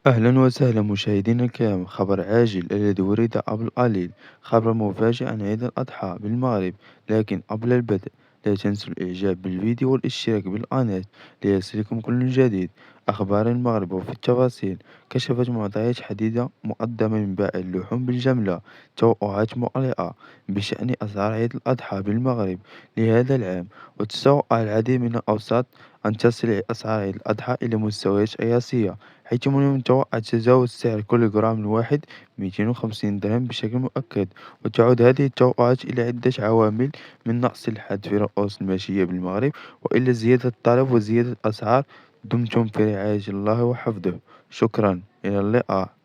أهلا وسهلا مشاهدينا الكرام، خبر عاجل الذي ورد قبل قليل. خبر مفاجئ عن عيد الأضحى بالمغرب. لكن قبل البدء، لا تنسوا الإعجاب بالفيديو والاشتراك بالقناة ليصلكم كل جديد. أخبار المغرب وفي التفاصيل. كشفت معطيات حديثة مقدمة من بائع اللحوم بالجملة توقعات مقلقة بشأن أسعار عيد الأضحى بالمغرب لهذا العام. وتتوقع العديد من الأوساط أن تصل أسعار عيد الأضحى إلى مستويات قياسية، حيث من المتوقع تجاوز سعر كل جرام الواحد 250 درهم بشكل مؤكد. وتعود هذه التوقعات إلى عدة عوامل، من نقص الحد في رؤوس الماشية بالمغرب وإلى زيادة الطلب وزيادة الأسعار. دمتم في رعاية الله وحفظه. شكرا، إلى اللقاء.